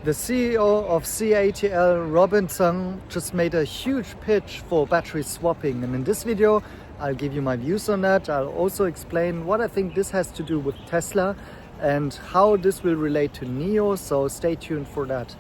The CEO of Catl, Robin Zeng, just made a huge pitch for battery swapping, and in this video I'll give you my views on that. I'll also explain what I think this has to do with Tesla and how this will relate to NIO, so stay tuned for that.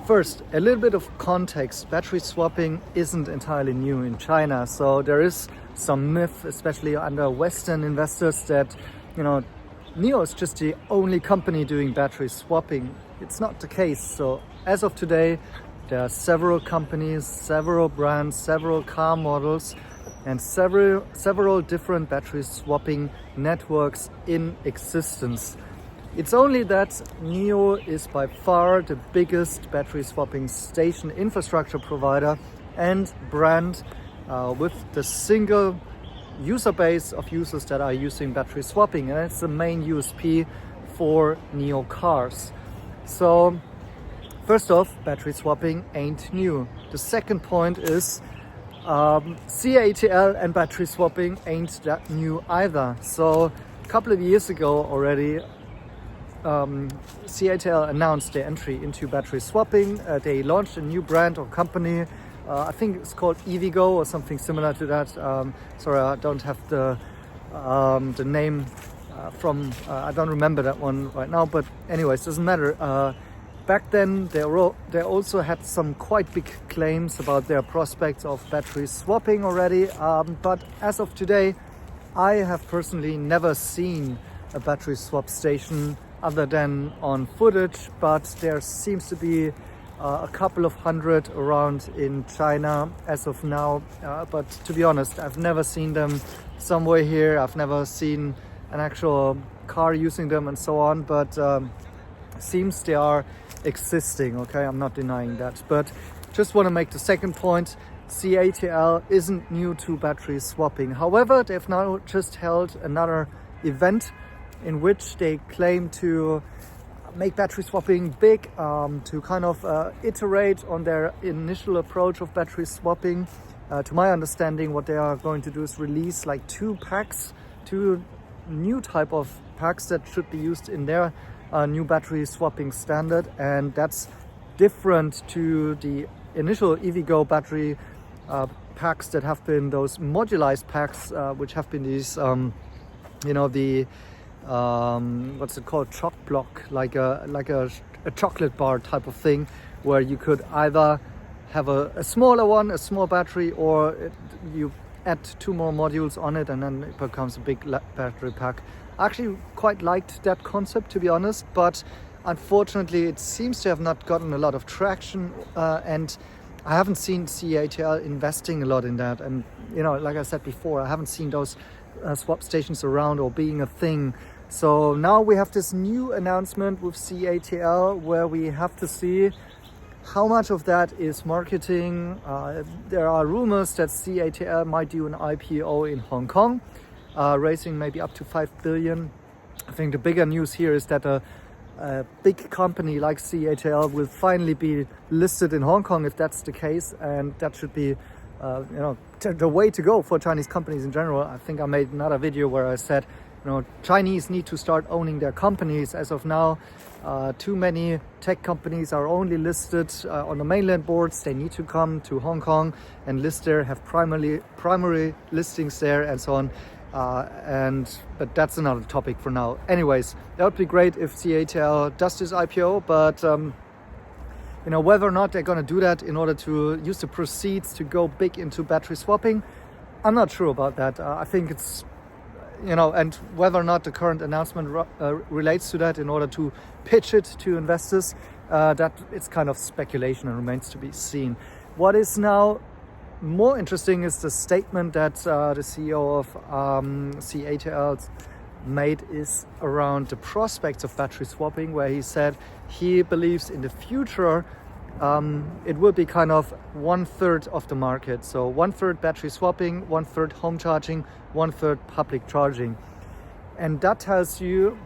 First, a little bit of context. Battery swapping isn't entirely new in China, so there is some myth, especially under Western investors, that NIO is just the only company doing battery swapping. It's not the case. So as of today, there are several companies, several brands, several car models, and several different battery swapping networks in existence. It's only that NIO is by far the biggest battery swapping station infrastructure provider and brand with the single user base of users that are using battery swapping, and it's the main USP for NIO cars. So first off, battery swapping ain't new. The second point is Catl and battery swapping ain't that new either. So a couple of years ago already, Catl announced their entry into battery swapping. They launched a new brand or company. I think it's called EVgo or something similar to that. Sorry, I don't have the name I don't remember that one right now, but anyways, doesn't matter. Back then they also had some quite big claims about their prospects of battery swapping already, but as of today I have personally never seen a battery swap station other than on footage, but there seems to be a couple of hundred around in China as of now, but to be honest, I've never seen them somewhere here. I've never seen an actual car using them and so on, but seems they are existing. Okay, I'm not denying that, but just want to make the second point. Catl isn't new to battery swapping. However, they've now just held another event in which they claim to make battery swapping big, to kind of iterate on their initial approach of battery swapping. To my understanding, what they are going to do is release like two new type of packs that should be used in their new battery swapping standard, and that's different to the initial EVgo battery packs that have been those modularized packs, which have been these what's it called, choc block, like a chocolate bar type of thing, where you could either have a smaller one, a small battery, or you add two more modules on it and then it becomes a big battery pack. I actually quite liked that concept, to be honest, but unfortunately it seems to have not gotten a lot of traction, and I haven't seen Catl investing a lot in that. And like I said before, I haven't seen those swap stations around or being a thing. So now we have this new announcement with Catl where we have to see how much of that is marketing. There are rumors that Catl might do an IPO in Hong Kong, raising maybe up to 5 billion. I think the bigger news here is that a big company like Catl will finally be listed in Hong Kong, if that's the case, and that should be the way to go for Chinese companies in general. I think I made another video where I said Chinese need to start owning their companies. As of now, too many tech companies are only listed on the mainland boards. They need to come to Hong Kong and list there, have primary listings there and so on. But that's another topic for now. Anyways, that would be great if Catl does this IPO, but whether or not they're going to do that in order to use the proceeds to go big into battery swapping, I'm not sure about that. I think it's and whether or not the current announcement relates to that in order to pitch it to investors, that it's kind of speculation and remains to be seen. What is now more interesting is the statement that the CEO of Catl made is around the prospects of battery swapping, where he said he believes in the future it will be kind of 1/3 of the market. So 1/3 battery swapping, 1/3 home charging, 1/3 public charging. And that tells you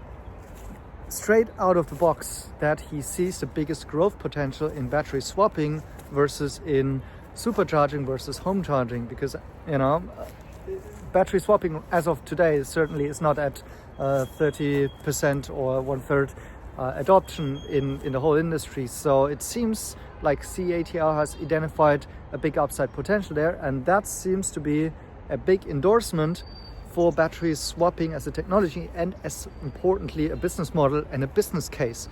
straight out of the box that he sees the biggest growth potential in battery swapping versus in supercharging versus home charging, because battery swapping as of today certainly is not at 30% or 1/3 adoption in the whole industry. So it seems like CATL has identified a big upside potential there, and that seems to be a big endorsement for battery swapping as a technology and, as importantly, a business model and a business case.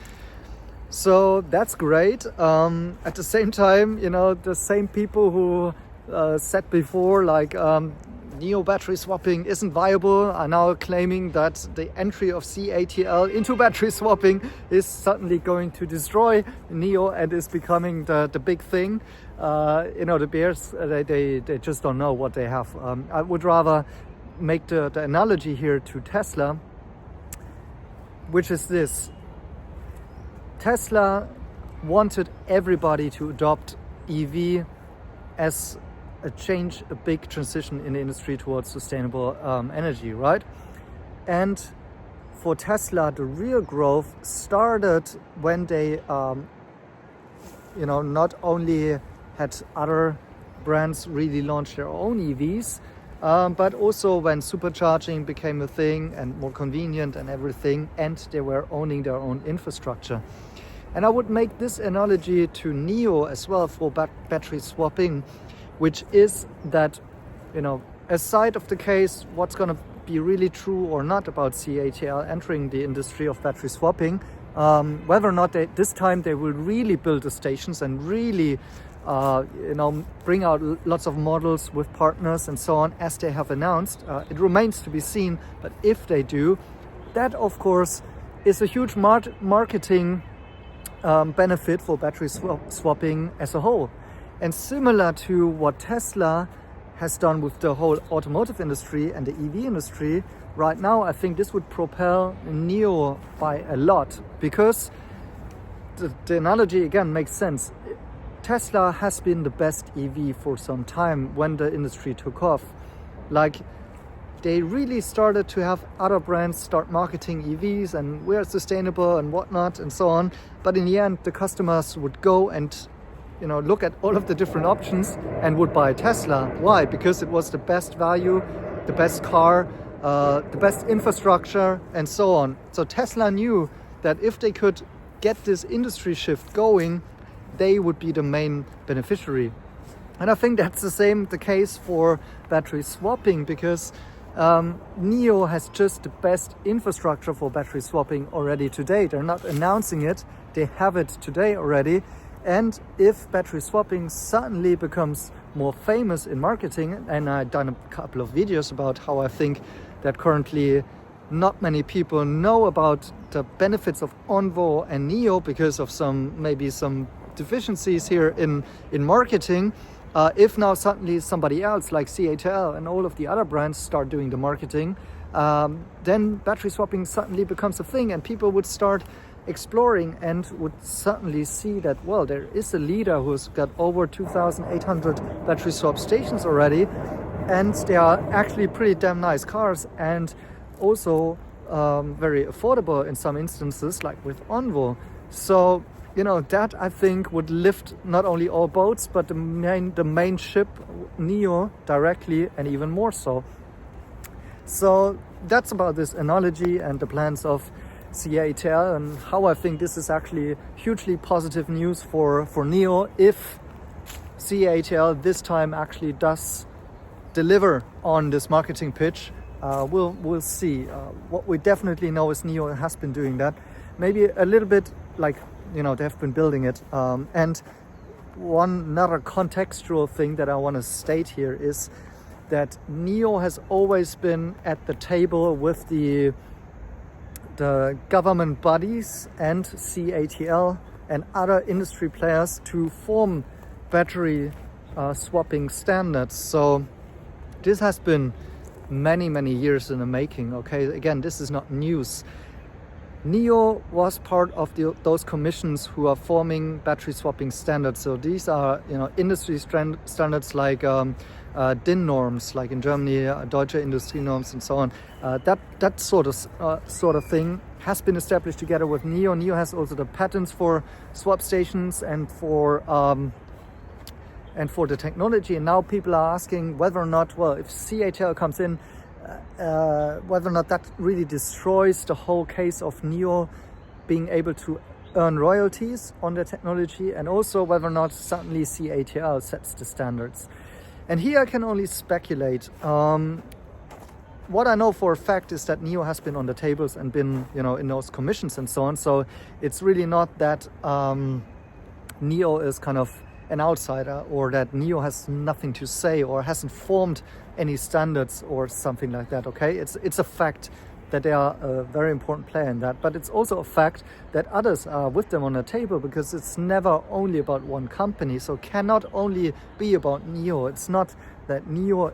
So that's great. At the same time, the same people who said before, like NIO battery swapping isn't viable, are now claiming that the entry of CATL into battery swapping is suddenly going to destroy NIO and is becoming the big thing. The bears, they just don't know what they have. I would rather make the analogy here to Tesla, which is this. Tesla wanted everybody to adopt EV as a big transition in the industry towards sustainable energy, right? And for Tesla, the real growth started when they, not only had other brands really launch their own EVs, but also when supercharging became a thing and more convenient and everything, and they were owning their own infrastructure. And I would make this analogy to NIO as well for battery swapping, which is that, aside of the case, what's going to be really true or not about CATL entering the industry of battery swapping, whether or not this time they will really build the stations and really bring out lots of models with partners and so on, as they have announced. It remains to be seen, but if they do, that of course is a huge marketing benefit for battery swapping as a whole. And similar to what Tesla has done with the whole automotive industry and the EV industry, right now I think this would propel NIO by a lot, because the analogy again makes sense. Tesla has been the best EV for some time when the industry took off. Like, they really started to have other brands start marketing EVs and we're sustainable and whatnot and so on. But in the end, the customers would go and look at all of the different options and would buy Tesla. Why? Because it was the best value, the best car, the best infrastructure and so on. So Tesla knew that if they could get this industry shift going, they would be the main beneficiary. And I think that's the case for battery swapping, because NIO has just the best infrastructure for battery swapping already today. They're not announcing it, they have it today already. And if battery swapping suddenly becomes more famous in marketing, and I've done a couple of videos about how I think that currently not many people know about the benefits of Onvo and NIO because of some deficiencies here in marketing. If now suddenly somebody else like CATL and all of the other brands start doing the marketing, then battery swapping suddenly becomes a thing, and people would start exploring and would suddenly see that, well, there is a leader who's got over 2,800 battery swap stations already, and they are actually pretty damn nice cars, and also very affordable in some instances, like with Onvo. So that I think would lift not only all boats, but the main ship, NIO, directly, and even more so. So that's about this analogy and the plans of CATL, and how I think this is actually hugely positive news for NIO if CATL this time actually does deliver on this marketing pitch. We'll see. What we definitely know is NIO has been doing that. Maybe a little bit like, they've been building it. And another contextual thing that I want to state here is that NIO has always been at the table with the government bodies and CATL and other industry players to form battery swapping standards. So this has been many years in the making. Okay, again, this is not news. NIO was part of those commissions who are forming battery swapping standards. So these are industry standards like DIN norms, like in Germany, Deutsche Industrienorms and so on. That sort of thing has been established together with NIO. NIO has also the patents for swap stations and for the technology. And now people are asking whether or not, well, if CATL comes in, whether or not that really destroys the whole case of NIO being able to earn royalties on their technology, and also whether or not suddenly CATL sets the standards. And here I can only speculate. What I know for a fact is that NIO has been on the tables and been, in those commissions and so on. So it's really not that NIO is kind of an outsider, or that NIO has nothing to say or hasn't formed any standards or something like that. Okay, it's a fact that they are a very important player in that, but it's also a fact that others are with them on the table, because it's never only about one company. So it cannot only be about NIO. It's not that NIO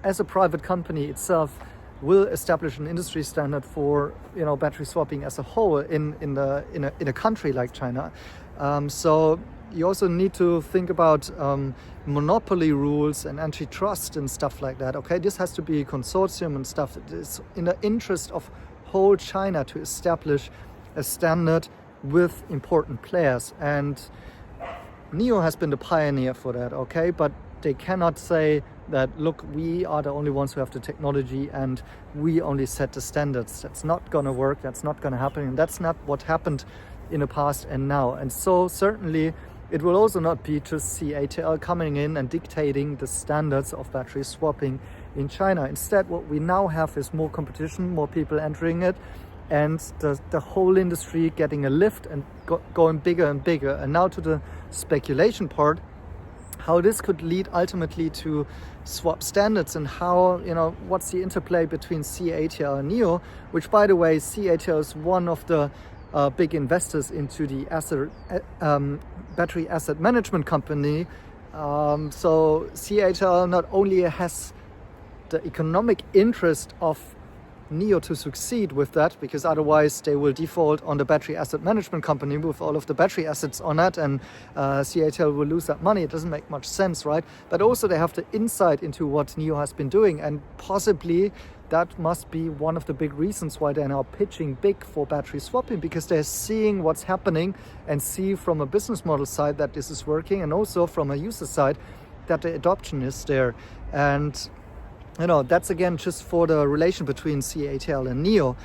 as a private company itself will establish an industry standard for battery swapping as a whole in a country like China. So you also need to think about monopoly rules and antitrust and stuff like that. Okay, this has to be a consortium and stuff. It is in the interest of whole China to establish a standard with important players, and NIO has been the pioneer for that. Okay, but they cannot say that, look, we are the only ones who have the technology and we only set the standards. That's not going to work. That's not going to happen, and that's not what happened in the past and now. And so certainly it will also not be just CATL coming in and dictating the standards of battery swapping in China. Instead, what we now have is more competition, more people entering it, and the whole industry getting a lift and going bigger and bigger. And now to the speculation part, how this could lead ultimately to swap standards, and how, what's the interplay between CATL and NIO, which, by the way, CATL is one of the big investors into the battery asset management company. So CATL not only has the economic interest of NIO to succeed with that, because otherwise they will default on the battery asset management company with all of the battery assets on it, and CATL will lose that money. It doesn't make much sense, right? But also they have the insight into what NIO has been doing, and possibly that must be one of the big reasons why they're now pitching big for battery swapping, because they're seeing what's happening and see from a business model side that this is working, and also from a user side that the adoption is there. And that's again just for the relation between CATL and NIO.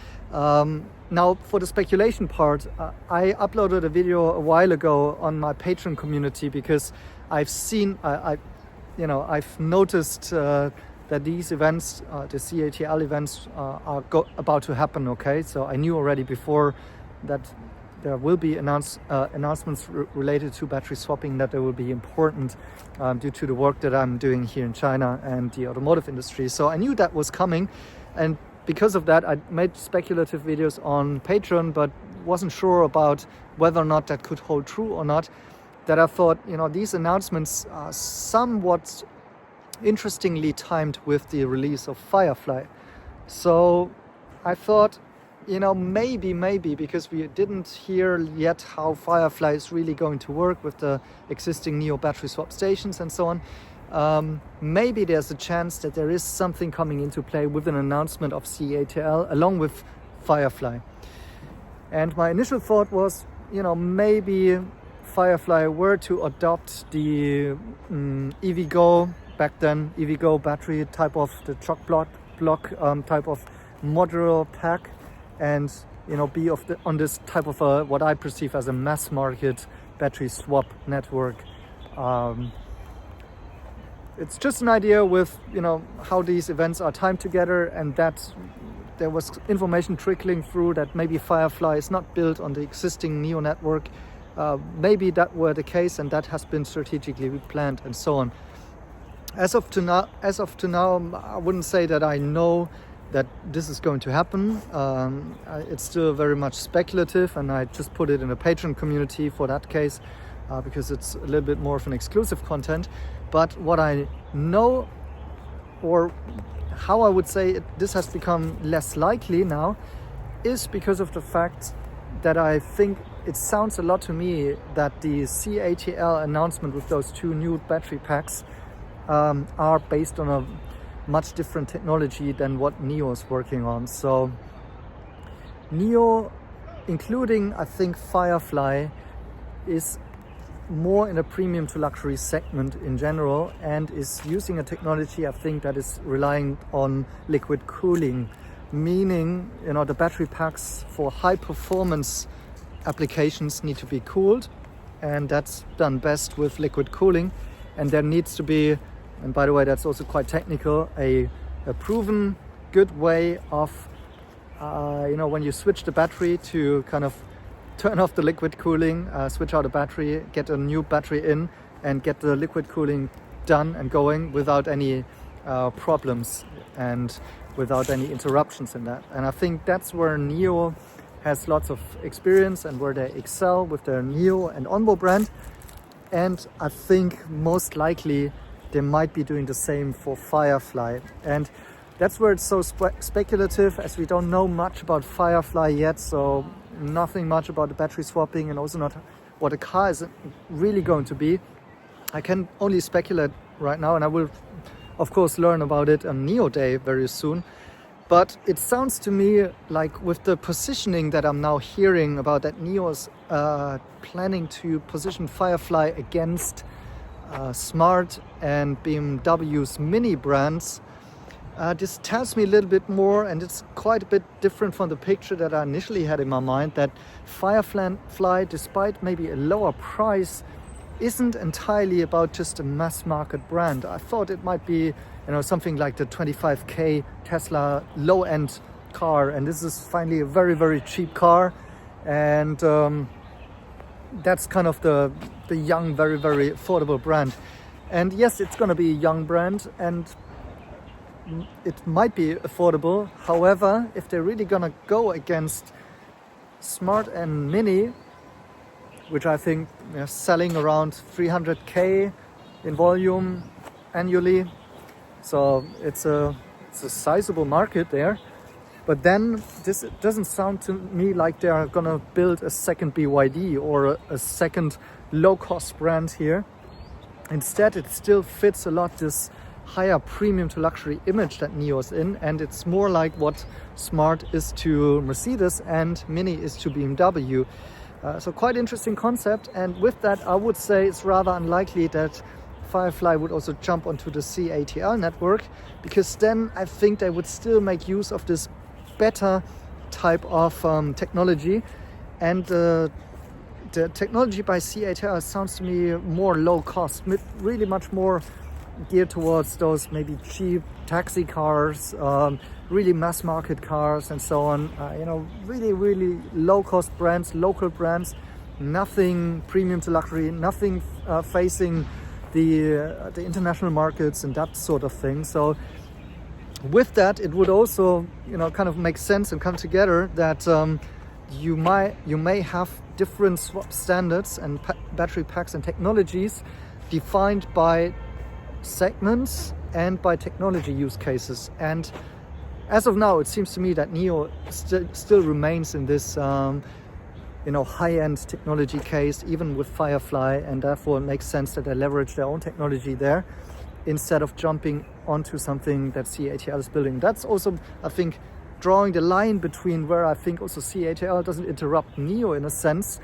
Now for the speculation part, I uploaded a video a while ago on my Patreon community, because I've seen, I've noticed that these events, the CATL events, are about to happen. Okay, so I knew already before that there will be announcements related to battery swapping, that they will be important due to the work that I'm doing here in China and the automotive industry. So I knew that was coming, and because of that I made speculative videos on Patreon, but wasn't sure about whether or not that could hold true or not. That I thought, these announcements are somewhat interestingly timed with the release of Firefly. So I thought, maybe because we didn't hear yet how Firefly is really going to work with the existing NIO battery swap stations and so on, maybe there's a chance that there is something coming into play with an announcement of CATL along with Firefly. And my initial thought was, maybe Firefly were to adopt the EVgo, back then EVgo battery type of the chock block type of modular pack, and be on this type of what I perceive as a mass market battery swap network. It's just an idea with how these events are timed together, and that there was information trickling through that maybe Firefly is not built on the existing NIO network. Maybe that were the case, and that has been strategically planned and so on. As of to now, I wouldn't say that I know that this is going to happen. It's still very much speculative, and I just put it in a Patreon community for that case, because it's a little bit more of an exclusive content. But what I know, or how I would say this has become less likely now, is because of the fact that I think it sounds a lot to me that the CATL announcement with those two new battery packs are based on a much different technology than what NIO is working on. So NIO, including I think Firefly, is more in a premium to luxury segment in general, and is using a technology I think that is relying on liquid cooling, meaning the battery packs for high performance applications need to be cooled, and that's done best with liquid cooling. And there needs to be, and by the way, that's also quite technical, a proven good way of, when you switch the battery to kind of turn off the liquid cooling, switch out a battery, get a new battery in, and get the liquid cooling done and going without any problems and without any interruptions in that. And I think that's where NIO has lots of experience and where they excel with their NIO and Onvo brand. And I think most likely they might be doing the same for Firefly. And that's where it's so speculative, as we don't know much about Firefly yet, so nothing much about the battery swapping and also not what the car is really going to be. I can only speculate right now, and I will of course learn about it on NIO Day very soon. But it sounds to me like with the positioning that I'm now hearing about, that NIO is planning to position Firefly against Smart and BMW's Mini brands. This tells me a little bit more, and it's quite a bit different from the picture that I initially had in my mind, that Firefly, despite maybe a lower price, isn't entirely about just a mass market brand. I thought it might be, something like the 25k Tesla low-end car, and this is finally a very, very cheap car, and that's kind of the young, very, very affordable brand. And yes, it's going to be a young brand, and it might be affordable. However, if they're really going to go against Smart and Mini, which I think are selling around 300k in volume annually, so it's a sizable market there. But then this doesn't sound to me like they are gonna build a second BYD or a second low-cost brand here. Instead, it still fits a lot this higher premium to luxury image that NIO is in, and it's more like what Smart is to Mercedes and Mini is to BMW. So quite interesting concept, and with that I would say it's rather unlikely that Firefly would also jump onto the CATL network, because then I think they would still make use of this better type of technology, and the technology by CATL sounds to me more low cost, really much more geared towards those maybe cheap taxi cars, really mass market cars and so on. Really, really low cost brands, local brands, nothing premium to luxury, nothing facing the international markets and that sort of thing. So with that, it would also kind of make sense and come together that you may have different swap standards and battery packs and technologies defined by segments and by technology use cases. And as of now, it seems to me that NIO still remains in this high-end technology case, even with Firefly, and therefore it makes sense that they leverage their own technology there instead of jumping onto something that CATL is building. That's also, I think, drawing the line between where I think also CATL doesn't interrupt NIO in a sense,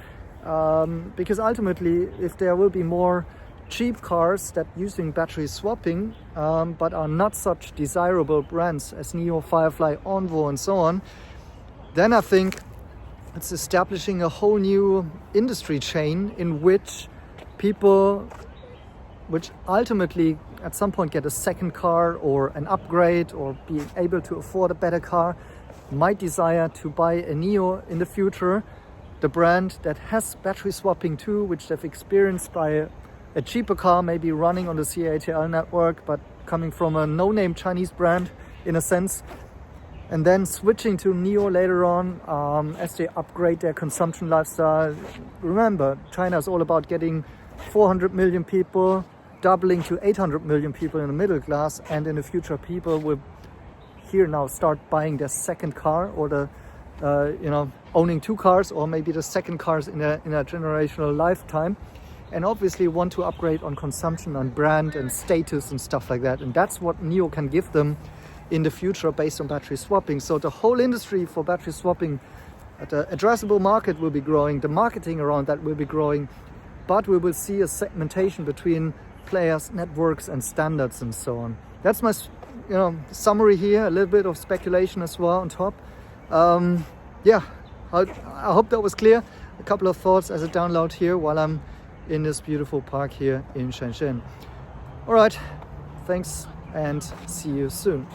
because ultimately, if there will be more cheap cars that using battery swapping but are not such desirable brands as NIO, Firefly, Onvo and so on, then I think it's establishing a whole new industry chain in which people, which ultimately at some point get a second car or an upgrade or being able to afford a better car, might desire to buy a NIO in the future, the brand that has battery swapping too, which they've experienced by a cheaper car, maybe running on the CATL network, but coming from a no-name Chinese brand in a sense, and then switching to NIO later on as they upgrade their consumption lifestyle. Remember, China is all about getting 400 million people, doubling to 800 million people in the middle class, and in the future people will here now start buying their second car, or the owning two cars, or maybe the second cars in a generational lifetime, and obviously want to upgrade on consumption, on brand and status and stuff like that. And that's what NIO can give them in the future based on battery swapping. So the whole industry for battery swapping, the addressable market will be growing, the marketing around that will be growing, but we will see a segmentation between players, networks and standards and so on. That's my summary here, a little bit of speculation as well on top. I hope that was clear. couple of thoughts as a download here while I'm in this beautiful park here in Shenzhen. All right, thanks and see you soon.